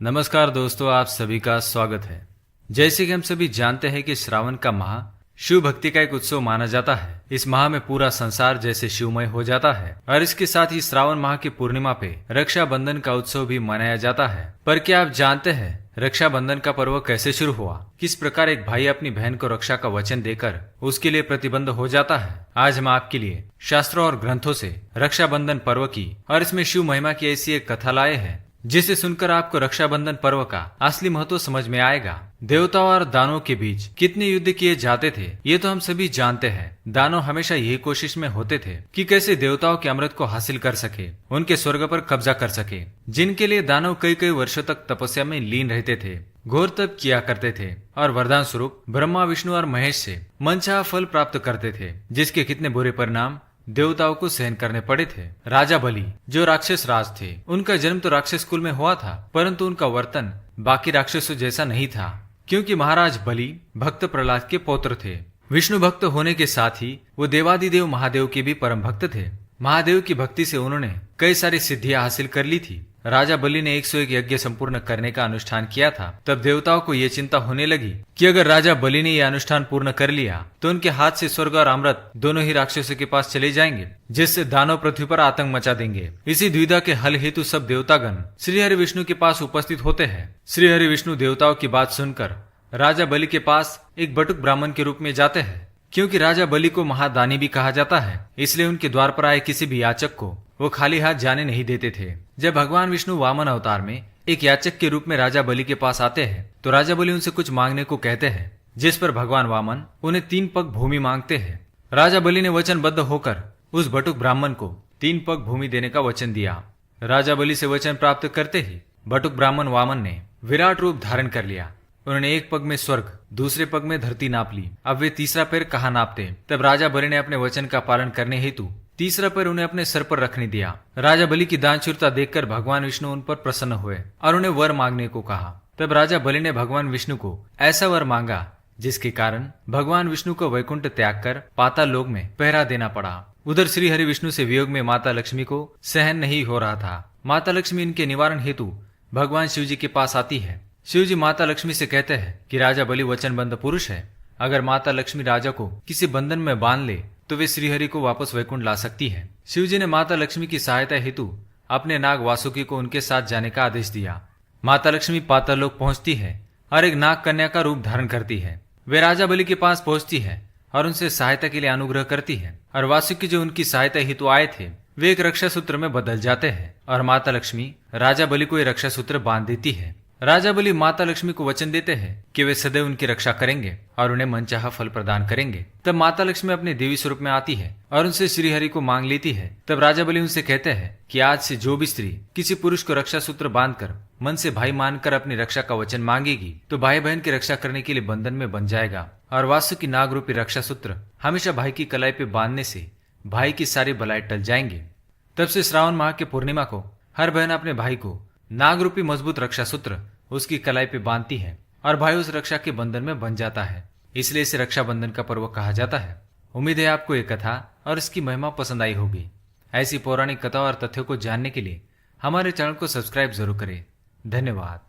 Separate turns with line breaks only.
नमस्कार दोस्तों, आप सभी का स्वागत है। जैसे कि हम सभी जानते हैं कि श्रावण का माह शिव भक्ति का एक उत्सव माना जाता है। इस माह में पूरा संसार जैसे शिवमय हो जाता है और इसके साथ ही श्रावण माह की पूर्णिमा पे रक्षाबंधन का उत्सव भी मनाया जाता है। पर क्या आप जानते हैं रक्षाबंधन का पर्व कैसे शुरू हुआ? किस प्रकार एक भाई अपनी बहन को रक्षा का वचन देकर उसके लिए प्रतिबद्ध हो जाता है? आज हम आपके लिए शास्त्रों और ग्रंथों से रक्षाबंधन पर्व की और इसमें शिव महिमा की ऐसी एक कथा लाए हैं जिसे सुनकर आपको रक्षाबंधन पर्व का असली महत्व समझ में आएगा। देवताओं और दानवों के बीच कितने युद्ध किए जाते थे ये तो हम सभी जानते हैं। दानव हमेशा यही कोशिश में होते थे कि कैसे देवताओं के अमृत को हासिल कर सके, उनके स्वर्ग पर कब्जा कर सके, जिनके लिए दानव कई कई वर्षों तक तपस्या में लीन रहते थे, घोर तप किया करते थे और वरदान स्वरूप ब्रह्मा, विष्णु और महेश से मनचाहा फल प्राप्त करते थे, जिसके कितने बुरे परिणाम देवताओं को सहन करने पड़े थे। राजा बलि जो राक्षस राज थे, उनका जन्म तो राक्षस कुल में हुआ था, परंतु उनका वर्तन बाकी राक्षसों जैसा नहीं था, क्योंकि महाराज बलि भक्त प्रहलाद के पौत्र थे। विष्णु भक्त होने के साथ ही वो देवादिदेव महादेव के भी परम भक्त थे। महादेव की भक्ति से उन्होंने कई सारी सिद्धियां हासिल कर ली थी। राजा बलि ने 101 यज्ञ संपूर्ण करने का अनुष्ठान किया था। तब देवताओं को ये चिंता होने लगी कि अगर राजा बलि ने यह अनुष्ठान पूर्ण कर लिया तो उनके हाथ से स्वर्ग और अमृत दोनों ही राक्षसों के पास चले जाएंगे, जिससे दानव पृथ्वी पर आतंक मचा देंगे। इसी द्विधा के हल हेतु सब देवतागण श्री हरि विष्णु के पास उपस्थित होते हैं। श्री हरि विष्णु देवताओं की बात सुनकर राजा बलि के पास एक बटुक ब्राह्मण के रूप में जाते हैं। क्योंकि राजा बलि को महादानी भी कहा जाता है, इसलिए उनके द्वार पर आए किसी भी याचक को वो खाली हाथ जाने नहीं देते थे। जब भगवान विष्णु वामन अवतार में एक याचक के रूप में राजा बलि के पास आते हैं तो राजा बलि उनसे कुछ मांगने को कहते हैं, जिस पर भगवान वामन उन्हें 3 पग भूमि मांगते हैं। राजा बलि ने वचनबद्ध होकर उस बटुक ब्राह्मण को 3 पग भूमि देने का वचन दिया। राजा बलि से वचन प्राप्त करते ही बटुक ब्राह्मण वामन ने विराट रूप धारण कर लिया। उन्होंने एक पग में स्वर्ग, दूसरे पग में धरती नाप ली। अब वे तीसरा पैर कहाँ नापते? तब राजा बलि ने अपने वचन का पालन करने हेतु तीसरा पैर उन्हें अपने सर पर रखने दिया। राजा बलि की दानशूरता देखकर भगवान विष्णु उन पर प्रसन्न हुए और उन्हें वर मांगने को कहा। तब राजा बलि ने भगवान विष्णु को ऐसा वर मांगा जिसके कारण भगवान विष्णु को वैकुंठ त्याग कर पाताल लोक में पहरा देना पड़ा। उधर श्री हरि विष्णु से वियोग में माता लक्ष्मी को सहन नहीं हो रहा था। माता लक्ष्मी इनके निवारण हेतु भगवान शिव जी के पास आती है। शिव जी माता लक्ष्मी से कहते हैं कि राजा बलि वचनबद्ध पुरुष है, अगर माता लक्ष्मी राजा को किसी बंधन में बांध ले तो वे श्रीहरि को वापस वैकुंठ ला सकती है। शिव जी ने माता लक्ष्मी की सहायता हेतु अपने नाग वासुकी को उनके साथ जाने का आदेश दिया। माता लक्ष्मी पाताल लोक पहुंचती है और एक नाग कन्या का रूप धारण करती है। वे राजा बलि के पास पहुंचती है और उनसे सहायता के लिए अनुग्रह करती है और वासुकी जो उनकी सहायता हेतु आए थे वे एक रक्षा सूत्र में बदल जाते हैं और माता लक्ष्मी राजा बलि को ये रक्षा सूत्र बांध देती है। राजा बलि माता लक्ष्मी को वचन देते हैं कि वे सदैव उनकी रक्षा करेंगे और उन्हें मनचाहा फल प्रदान करेंगे। तब माता लक्ष्मी अपने देवी स्वरूप में आती है और उनसे श्रीहरि को मांग लेती है। तब राजा बलि उनसे कहते हैं कि आज से जो भी स्त्री किसी पुरुष को रक्षा सूत्र बांधकर मन से भाई मानकर अपनी रक्षा का वचन मांगेगी तो भाई बहन की रक्षा करने के लिए बंधन में बन जाएगा और वासुकी नाग रूपी रक्षा सूत्र हमेशा भाई की कलाई पे बांधने से भाई की सारी बलाएं टल जाएंगे। तब से श्रावण माह के पूर्णिमा को हर बहन अपने भाई को नाग रूपी मजबूत रक्षा सूत्र उसकी कलाई पे बांधती है और भाई उस रक्षा के बंधन में बन जाता है, इसलिए इसे रक्षाबंधन का पर्व कहा जाता है। उम्मीद है आपको ये कथा और इसकी महिमा पसंद आई होगी। ऐसी पौराणिक कथा और तथ्यों को जानने के लिए हमारे चैनल को सब्सक्राइब जरूर करें। धन्यवाद।